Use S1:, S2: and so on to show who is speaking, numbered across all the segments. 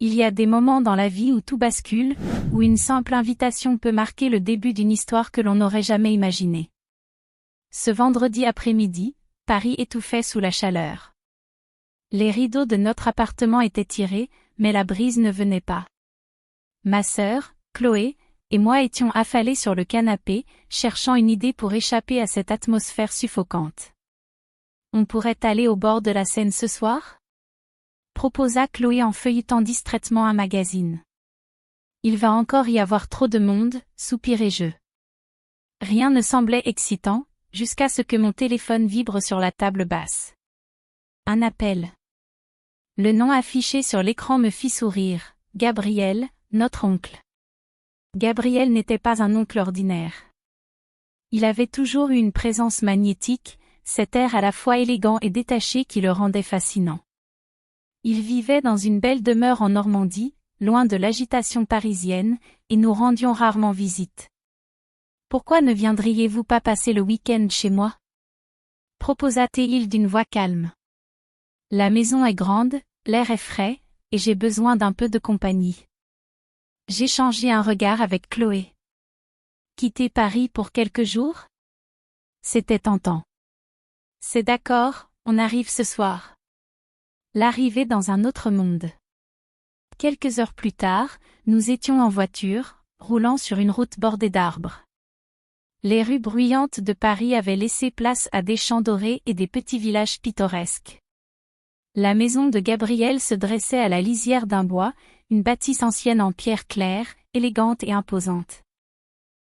S1: Il y a des moments dans la vie où tout bascule, où une simple invitation peut marquer le début d'une histoire que l'on n'aurait jamais imaginée. Ce vendredi après-midi, Paris étouffait sous la chaleur. Les rideaux de notre appartement étaient tirés, mais la brise ne venait pas. Ma sœur, Chloé, et moi étions affalés sur le canapé, cherchant une idée pour échapper à cette atmosphère suffocante. On pourrait aller au bord de la Seine ce soir ? Proposa Chloé en feuilletant distraitement un magazine. Il va encore y avoir trop de monde, soupirai-je. Rien ne semblait excitant, jusqu'à ce que mon téléphone vibre sur la table basse. Un appel. Le nom affiché sur l'écran me fit sourire. Gabriel, notre oncle. Gabriel n'était pas un oncle ordinaire. Il avait toujours eu une présence magnétique, cet air à la fois élégant et détaché qui le rendait fascinant. Il vivait dans une belle demeure en Normandie, loin de l'agitation parisienne, et nous rendions rarement visite. « Pourquoi ne viendriez-vous pas passer le week-end chez moi ?» proposa-t-il d'une voix calme. « La maison est grande, l'air est frais, et j'ai besoin d'un peu de compagnie. » J'échangeai un regard avec Chloé. Quitter Paris pour quelques jours ? C'était tentant. C'est d'accord, on arrive ce soir. L'arrivée dans un autre monde. Quelques heures plus tard, nous étions en voiture, roulant sur une route bordée d'arbres. Les rues bruyantes de Paris avaient laissé place à des champs dorés et des petits villages pittoresques. La maison de Gabriel se dressait à la lisière d'un bois, une bâtisse ancienne en pierre claire, élégante et imposante.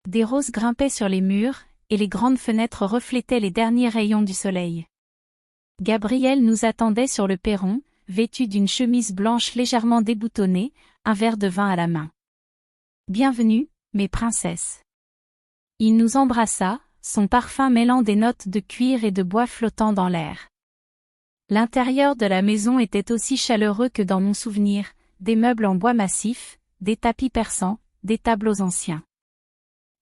S1: Des roses grimpaient sur les murs, et les grandes fenêtres reflétaient les derniers rayons du soleil. Gabriel nous attendait sur le perron, vêtu d'une chemise blanche légèrement déboutonnée, un verre de vin à la main. « Bienvenue, mes princesses. » Il nous embrassa, son parfum mêlant des notes de cuir et de bois flottant dans l'air. L'intérieur de la maison était aussi chaleureux que dans mon souvenir, des meubles en bois massif, des tapis persans, des tableaux anciens.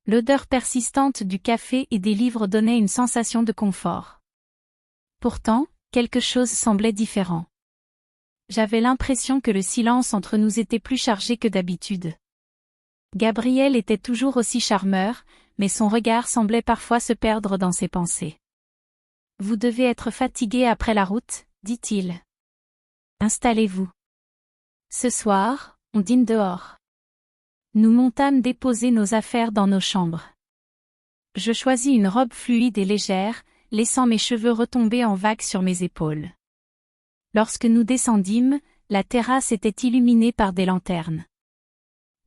S1: L'odeur persistante du café et des livres donnait une sensation de confort. Pourtant, quelque chose semblait différent. J'avais l'impression que le silence entre nous était plus chargé que d'habitude. Gabriel était toujours aussi charmeur, mais son regard semblait parfois se perdre dans ses pensées. « Vous devez être fatigué après la route, dit-il. Installez-vous. Ce soir, on dîne dehors. » Nous montâmes déposer nos affaires dans nos chambres. Je choisis une robe fluide et légère, laissant mes cheveux retomber en vagues sur mes épaules. Lorsque nous descendîmes, la terrasse était illuminée par des lanternes.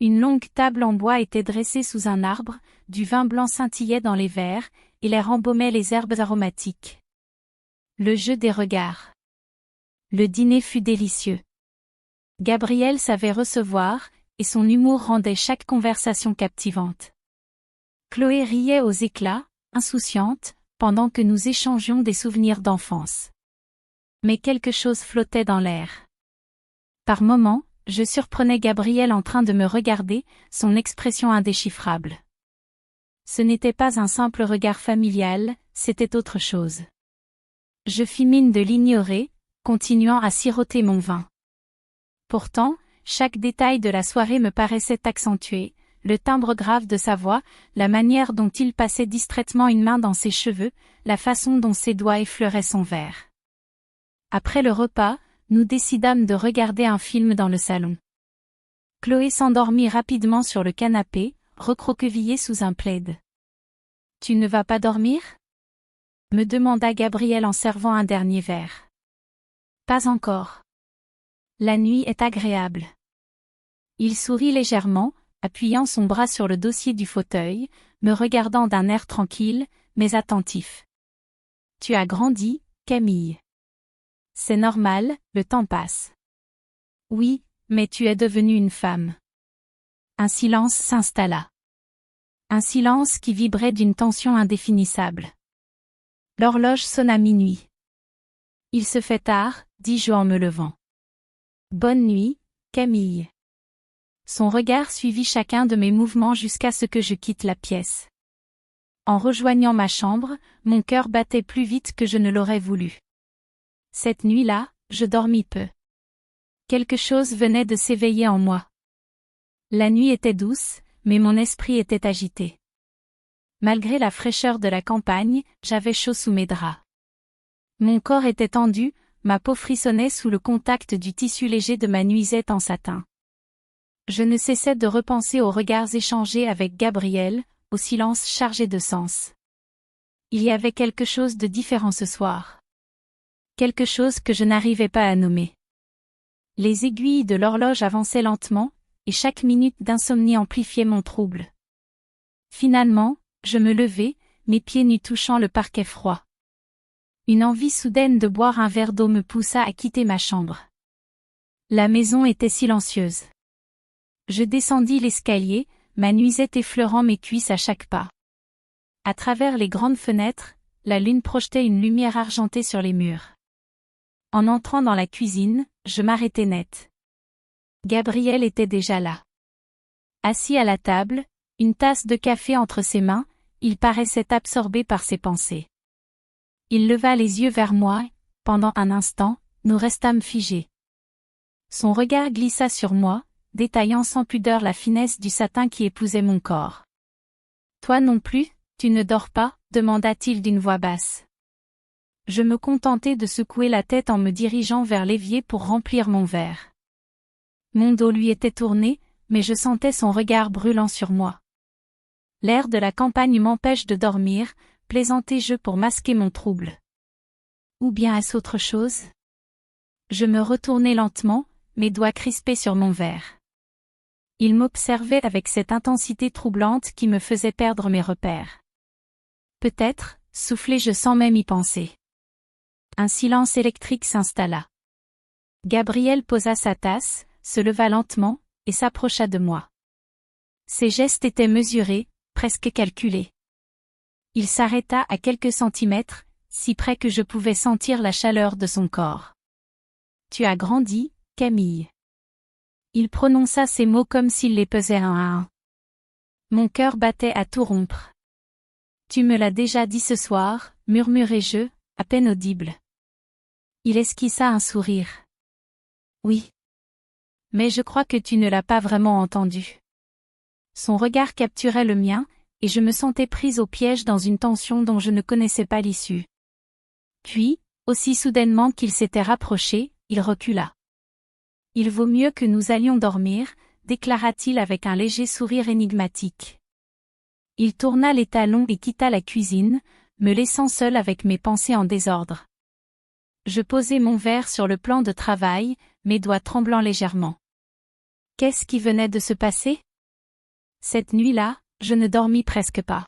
S1: Une longue table en bois était dressée sous un arbre, du vin blanc scintillait dans les verres, et l'air embaumait les herbes aromatiques. Le jeu des regards. Le dîner fut délicieux. Gabriel savait recevoir, et son humour rendait chaque conversation captivante. Chloé riait aux éclats, insouciante, pendant que nous échangions des souvenirs d'enfance. Mais quelque chose flottait dans l'air. Par moments, je surprenais Gabriel en train de me regarder, son expression indéchiffrable. Ce n'était pas un simple regard familial, c'était autre chose. Je fis mine de l'ignorer, continuant à siroter mon vin. Pourtant, chaque détail de la soirée me paraissait accentué, le timbre grave de sa voix, la manière dont il passait distraitement une main dans ses cheveux, la façon dont ses doigts effleuraient son verre. Après le repas, nous décidâmes de regarder un film dans le salon. Chloé s'endormit rapidement sur le canapé, recroquevillée sous un plaid. « Tu ne vas pas dormir ?» me demanda Gabriel en servant un dernier verre. « Pas encore. La nuit est agréable. » Il sourit légèrement, appuyant son bras sur le dossier du fauteuil, me regardant d'un air tranquille, mais attentif. « Tu as grandi, Camille. » C'est normal, le temps passe. Oui, mais tu es devenue une femme. Un silence s'installa. Un silence qui vibrait d'une tension indéfinissable. L'horloge sonna minuit. Il se fait tard, dis-je en me levant. Bonne nuit, Camille. Son regard suivit chacun de mes mouvements jusqu'à ce que je quitte la pièce. En rejoignant ma chambre, mon cœur battait plus vite que je ne l'aurais voulu. Cette nuit-là, je dormis peu. Quelque chose venait de s'éveiller en moi. La nuit était douce, mais mon esprit était agité. Malgré la fraîcheur de la campagne, j'avais chaud sous mes draps. Mon corps était tendu, ma peau frissonnait sous le contact du tissu léger de ma nuisette en satin. Je ne cessais de repenser aux regards échangés avec Gabriel, au silence chargé de sens. Il y avait quelque chose de différent ce soir. Quelque chose que je n'arrivais pas à nommer. Les aiguilles de l'horloge avançaient lentement, et chaque minute d'insomnie amplifiait mon trouble. Finalement, je me levai, mes pieds nus touchant le parquet froid. Une envie soudaine de boire un verre d'eau me poussa à quitter ma chambre. La maison était silencieuse. Je descendis l'escalier, ma nuisette effleurant mes cuisses à chaque pas. À travers les grandes fenêtres, la lune projetait une lumière argentée sur les murs. En entrant dans la cuisine, je m'arrêtai net. Gabriel était déjà là. Assis à la table, une tasse de café entre ses mains, il paraissait absorbé par ses pensées. Il leva les yeux vers moi, et, pendant un instant, nous restâmes figés. Son regard glissa sur moi, détaillant sans pudeur la finesse du satin qui épousait mon corps. « Toi non plus, tu ne dors pas ?» demanda-t-il d'une voix basse. Je me contentai de secouer la tête en me dirigeant vers l'évier pour remplir mon verre. Mon dos lui était tourné, mais je sentais son regard brûlant sur moi. L'air de la campagne m'empêche de dormir, plaisantai-je pour masquer mon trouble. Ou bien est-ce autre chose? Je me retournai lentement, mes doigts crispés sur mon verre. Il m'observait avec cette intensité troublante qui me faisait perdre mes repères. Peut-être, soufflai-je sans même y penser. Un silence électrique s'installa. Gabriel posa sa tasse, se leva lentement, et s'approcha de moi. Ses gestes étaient mesurés, presque calculés. Il s'arrêta à quelques centimètres, si près que je pouvais sentir la chaleur de son corps. « Tu as grandi, Camille. » Il prononça ces mots comme s'il les pesait un à un. Mon cœur battait à tout rompre. « Tu me l'as déjà dit ce soir, » murmurai-je, à peine audible. Il esquissa un sourire. « Oui. Mais je crois que tu ne l'as pas vraiment entendu. » Son regard capturait le mien, et je me sentais prise au piège dans une tension dont je ne connaissais pas l'issue. Puis, aussi soudainement qu'il s'était rapproché, il recula. « Il vaut mieux que nous allions dormir, » déclara-t-il avec un léger sourire énigmatique. Il tourna les talons et quitta la cuisine, me laissant seule avec mes pensées en désordre. Je posai mon verre sur le plan de travail, mes doigts tremblant légèrement. Qu'est-ce qui venait de se passer? Cette nuit-là, je ne dormis presque pas.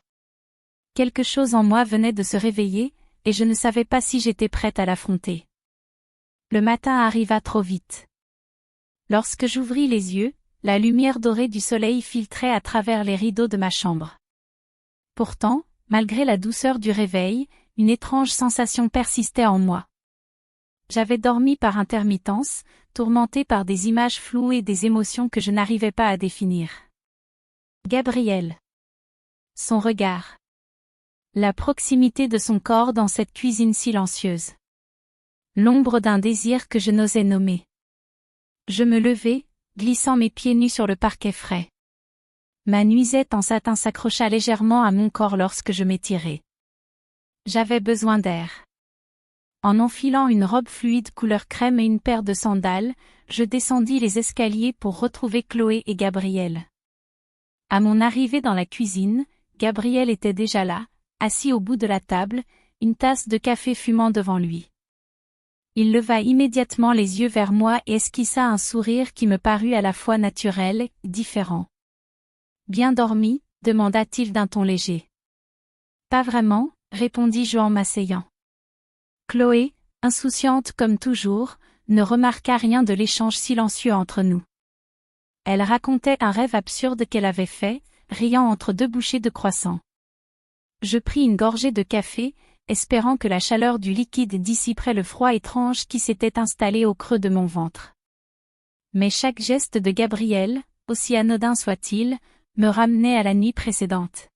S1: Quelque chose en moi venait de se réveiller, et je ne savais pas si j'étais prête à l'affronter. Le matin arriva trop vite. Lorsque j'ouvris les yeux, la lumière dorée du soleil filtrait à travers les rideaux de ma chambre. Pourtant, malgré la douceur du réveil, une étrange sensation persistait en moi. J'avais dormi par intermittence, tourmentée par des images floues et des émotions que je n'arrivais pas à définir. Gabriel. Son regard. La proximité de son corps dans cette cuisine silencieuse. L'ombre d'un désir que je n'osais nommer. Je me levai, glissant mes pieds nus sur le parquet frais. Ma nuisette en satin s'accrocha légèrement à mon corps lorsque je m'étirai. J'avais besoin d'air. En enfilant une robe fluide couleur crème et une paire de sandales, je descendis les escaliers pour retrouver Chloé et Gabriel. À mon arrivée dans la cuisine, Gabriel était déjà là, assis au bout de la table, une tasse de café fumant devant lui. Il leva immédiatement les yeux vers moi et esquissa un sourire qui me parut à la fois naturel et différent. « Bien dormi ?» demanda-t-il d'un ton léger. « Pas vraiment » répondis-je en m'asseyant. Chloé, insouciante comme toujours, ne remarqua rien de l'échange silencieux entre nous. Elle racontait un rêve absurde qu'elle avait fait, riant entre deux bouchées de croissant. Je pris une gorgée de café, espérant que la chaleur du liquide dissiperait le froid étrange qui s'était installé au creux de mon ventre. Mais chaque geste de Gabriel, aussi anodin soit-il, me ramenait à la nuit précédente.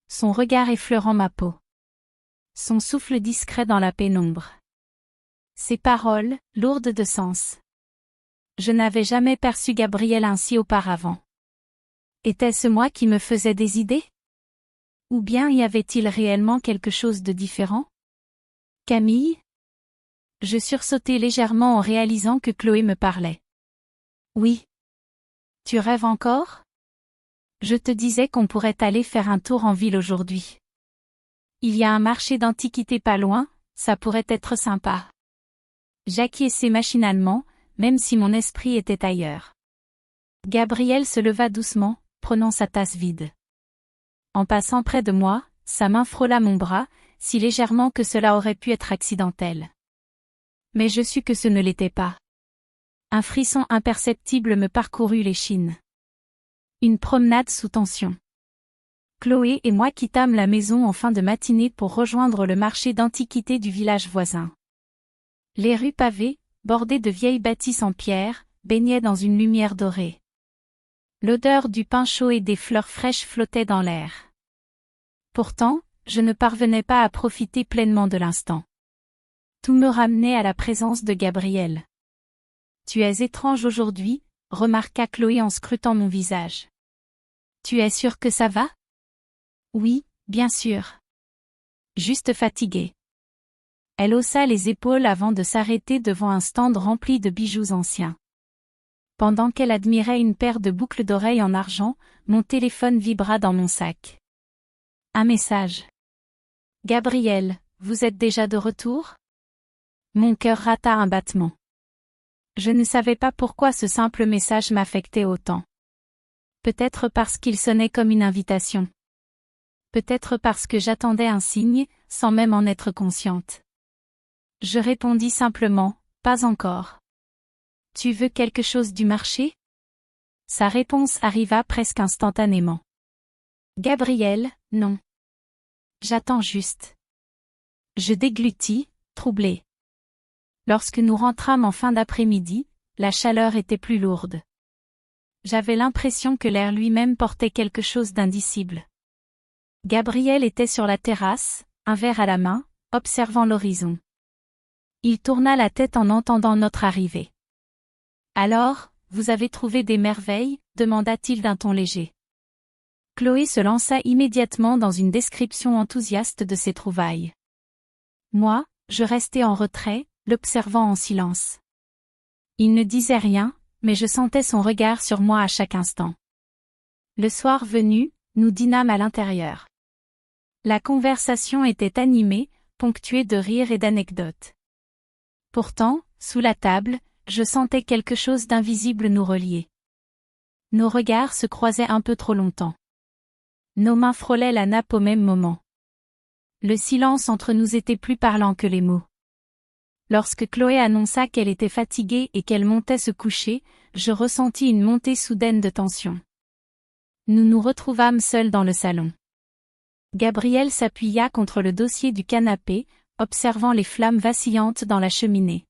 S1: Son regard effleurant ma peau. Son souffle discret dans la pénombre. Ses paroles, lourdes de sens. Je n'avais jamais perçu Gabriel ainsi auparavant. Était-ce moi qui me faisais des idées? Ou bien y avait-il réellement quelque chose de différent? Camille? Je sursautai légèrement en réalisant que Chloé me parlait. Oui. Tu rêves encore? Je te disais qu'on pourrait aller faire un tour en ville aujourd'hui. Il y a un marché d'antiquités pas loin, ça pourrait être sympa. J'acquiesçai machinalement, même si mon esprit était ailleurs. Gabriel se leva doucement, prenant sa tasse vide. En passant près de moi, sa main frôla mon bras, si légèrement que cela aurait pu être accidentel. Mais je sus que ce ne l'était pas. Un frisson imperceptible me parcourut l'échine. Une promenade sous tension. Chloé et moi quittâmes la maison en fin de matinée pour rejoindre le marché d'antiquités du village voisin. Les rues pavées, bordées de vieilles bâtisses en pierre, baignaient dans une lumière dorée. L'odeur du pain chaud et des fleurs fraîches flottait dans l'air. Pourtant, je ne parvenais pas à profiter pleinement de l'instant. Tout me ramenait à la présence de Gabriel. « Tu es étrange aujourd'hui », remarqua Chloé en scrutant mon visage. « Tu es sûre que ça va ? » ?»« Oui, bien sûr. Juste fatiguée. » Elle haussa les épaules avant de s'arrêter devant un stand rempli de bijoux anciens. Pendant qu'elle admirait une paire de boucles d'oreilles en argent, mon téléphone vibra dans mon sac. Un message. « Gabriel, vous êtes déjà de retour ? » Mon cœur rata un battement. Je ne savais pas pourquoi ce simple message m'affectait autant. Peut-être parce qu'il sonnait comme une invitation. Peut-être parce que j'attendais un signe, sans même en être consciente. Je répondis simplement, « Pas encore. » « Tu veux quelque chose du marché ? » Sa réponse arriva presque instantanément. « Gabriel, non. J'attends juste. » Je déglutis, troublée. Lorsque nous rentrâmes en fin d'après-midi, la chaleur était plus lourde. J'avais l'impression que l'air lui-même portait quelque chose d'indicible. Gabriel était sur la terrasse, un verre à la main, observant l'horizon. Il tourna la tête en entendant notre arrivée. « Alors, vous avez trouvé des merveilles ?» demanda-t-il d'un ton léger. Chloé se lança immédiatement dans une description enthousiaste de ses trouvailles. Moi, je restais en retrait, l'observant en silence. Il ne disait rien, mais je sentais son regard sur moi à chaque instant. Le soir venu, nous dînâmes à l'intérieur. La conversation était animée, ponctuée de rires et d'anecdotes. Pourtant, sous la table, je sentais quelque chose d'invisible nous relier. Nos regards se croisaient un peu trop longtemps. Nos mains frôlaient la nappe au même moment. Le silence entre nous était plus parlant que les mots. Lorsque Chloé annonça qu'elle était fatiguée et qu'elle montait se coucher, je ressentis une montée soudaine de tension. Nous nous retrouvâmes seuls dans le salon. Gabriel s'appuya contre le dossier du canapé, observant les flammes vacillantes dans la cheminée.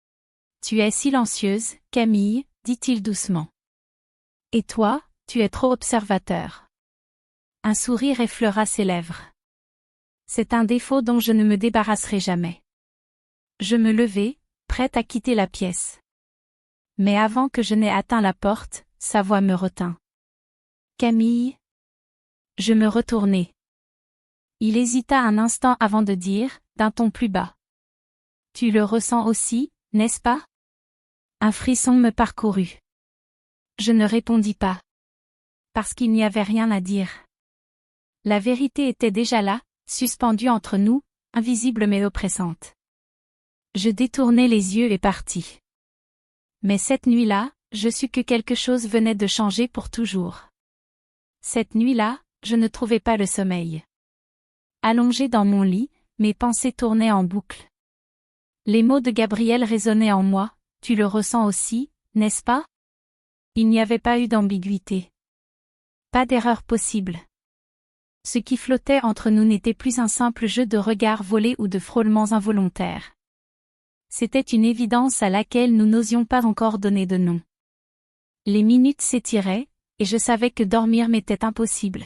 S1: « Tu es silencieuse, Camille, » dit-il doucement. « Et toi, tu es trop observateur. » Un sourire effleura ses lèvres. C'est un défaut dont je ne me débarrasserai jamais. Je me levai, prête à quitter la pièce. Mais avant que je n'aie atteint la porte, sa voix me retint. « Camille ?» Je me retournai. Il hésita un instant avant de dire, d'un ton plus bas. « Tu le ressens aussi, n'est-ce pas ?» Un frisson me parcourut. Je ne répondis pas. Parce qu'il n'y avait rien à dire. La vérité était déjà là, suspendue entre nous, invisible mais oppressante. Je détournai les yeux et partis. Mais cette nuit-là, je sus que quelque chose venait de changer pour toujours. Cette nuit-là, je ne trouvais pas le sommeil. Allongé dans mon lit, mes pensées tournaient en boucle. Les mots de Gabriel résonnaient en moi, « Tu le ressens aussi, n'est-ce pas ?» Il n'y avait pas eu d'ambiguïté. Pas d'erreur possible. Ce qui flottait entre nous n'était plus un simple jeu de regards volés ou de frôlements involontaires. C'était une évidence à laquelle nous n'osions pas encore donner de nom. Les minutes s'étiraient, et je savais que dormir m'était impossible.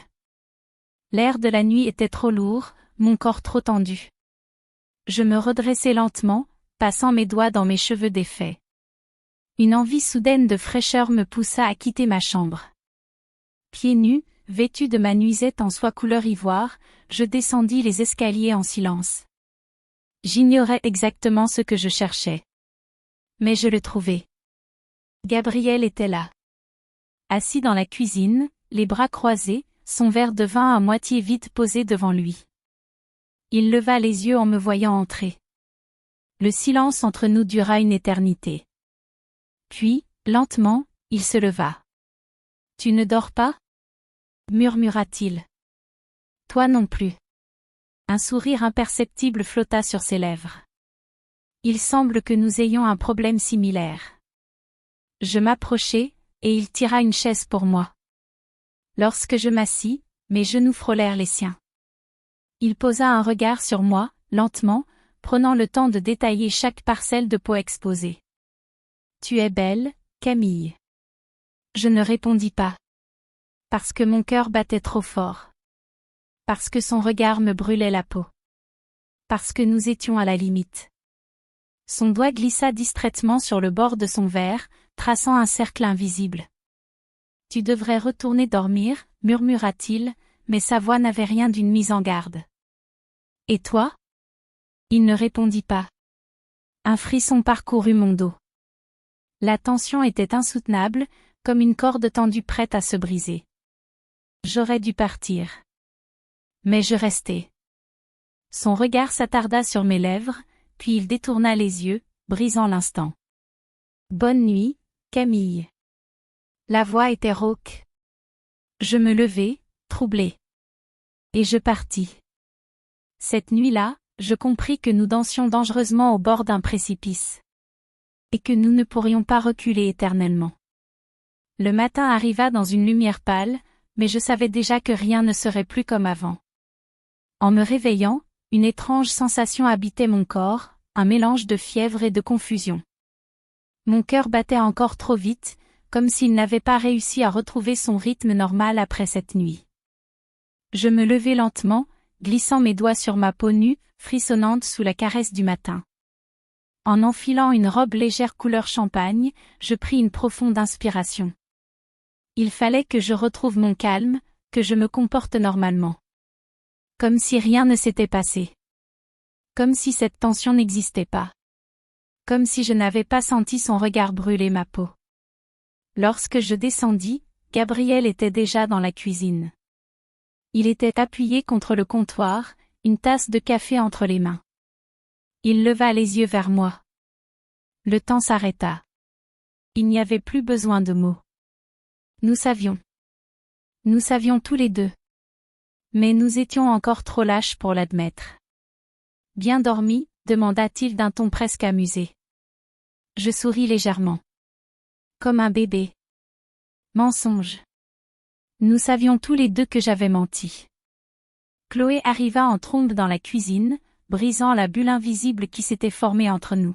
S1: L'air de la nuit était trop lourd, mon corps trop tendu. Je me redressai lentement, passant mes doigts dans mes cheveux défaits. Une envie soudaine de fraîcheur me poussa à quitter ma chambre. Pieds nus, vêtu de ma nuisette en soie couleur ivoire, je descendis les escaliers en silence. J'ignorais exactement ce que je cherchais. Mais je le trouvais. Gabriel était là. Assis dans la cuisine, les bras croisés, son verre de vin à moitié vide posé devant lui. Il leva les yeux en me voyant entrer. Le silence entre nous dura une éternité. Puis, lentement, il se leva. « Tu ne dors pas ?» murmura-t-il. « Toi non plus. » Un sourire imperceptible flotta sur ses lèvres. Il semble que nous ayons un problème similaire. Je m'approchai, et il tira une chaise pour moi. Lorsque je m'assis, mes genoux frôlèrent les siens. Il posa un regard sur moi, lentement, prenant le temps de détailler chaque parcelle de peau exposée. « Tu es belle, Camille. » Je ne répondis pas. Parce que mon cœur battait trop fort. Parce que son regard me brûlait la peau. Parce que nous étions à la limite. Son doigt glissa distraitement sur le bord de son verre, traçant un cercle invisible. « Tu devrais retourner dormir, » murmura-t-il, mais sa voix n'avait rien d'une mise en garde. « Et toi ?» Il ne répondit pas. Un frisson parcourut mon dos. La tension était insoutenable, comme une corde tendue prête à se briser. J'aurais dû partir. Mais je restai. Son regard s'attarda sur mes lèvres, puis il détourna les yeux, brisant l'instant. « Bonne nuit, Camille. » La voix était rauque. Je me levai, troublé. Et je partis. Cette nuit-là, je compris que nous dansions dangereusement au bord d'un précipice. Et que nous ne pourrions pas reculer éternellement. Le matin arriva dans une lumière pâle, mais je savais déjà que rien ne serait plus comme avant. En me réveillant, une étrange sensation habitait mon corps, un mélange de fièvre et de confusion. Mon cœur battait encore trop vite, comme s'il n'avait pas réussi à retrouver son rythme normal après cette nuit. Je me levai lentement, glissant mes doigts sur ma peau nue, frissonnante sous la caresse du matin. En enfilant une robe légère couleur champagne, je pris une profonde inspiration. Il fallait que je retrouve mon calme, que je me comporte normalement. Comme si rien ne s'était passé. Comme si cette tension n'existait pas. Comme si je n'avais pas senti son regard brûler ma peau. Lorsque je descendis, Gabriel était déjà dans la cuisine. Il était appuyé contre le comptoir, une tasse de café entre les mains. Il leva les yeux vers moi. Le temps s'arrêta. Il n'y avait plus besoin de mots. Nous savions. Nous savions tous les deux. Mais nous étions encore trop lâches pour l'admettre. « Bien dormi ?» demanda-t-il d'un ton presque amusé. Je souris légèrement. Comme un bébé. Mensonge. Nous savions tous les deux que j'avais menti. Chloé arriva en trombe dans la cuisine, brisant la bulle invisible qui s'était formée entre nous.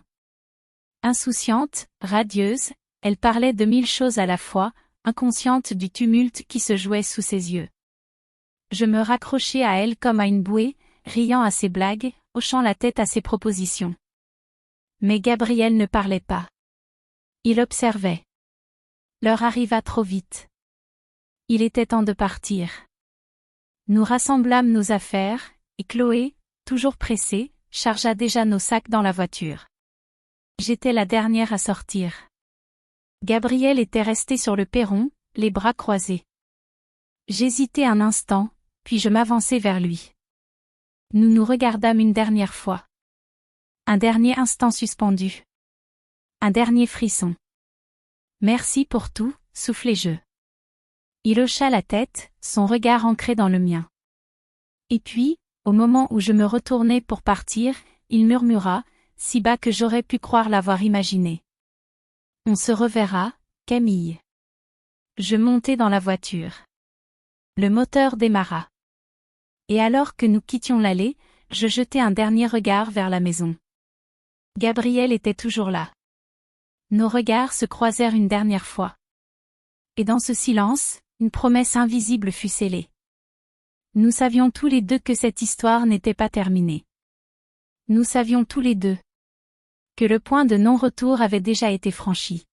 S1: Insouciante, radieuse, elle parlait de 1000 choses à la fois, inconsciente du tumulte qui se jouait sous ses yeux. Je me raccrochai à elle comme à une bouée, riant à ses blagues, hochant la tête à ses propositions. Mais Gabriel ne parlait pas. Il observait. L'heure arriva trop vite. Il était temps de partir. Nous rassemblâmes nos affaires, et Chloé, toujours pressée, chargea déjà nos sacs dans la voiture. J'étais la dernière à sortir. Gabriel était resté sur le perron, les bras croisés. J'hésitai un instant, puis je m'avançai vers lui. Nous nous regardâmes une dernière fois. Un dernier instant suspendu. Un dernier frisson. Merci pour tout, soufflai-je. Il hocha la tête, son regard ancré dans le mien. Et puis, au moment où je me retournai pour partir, il murmura, si bas que j'aurais pu croire l'avoir imaginé. On se reverra, Camille. Je montai dans la voiture. Le moteur démarra. Et alors que nous quittions l'allée, je jetai un dernier regard vers la maison. Gabriel était toujours là. Nos regards se croisèrent une dernière fois. Et dans ce silence, une promesse invisible fut scellée. Nous savions tous les deux que cette histoire n'était pas terminée. Nous savions tous les deux que le point de non-retour avait déjà été franchi.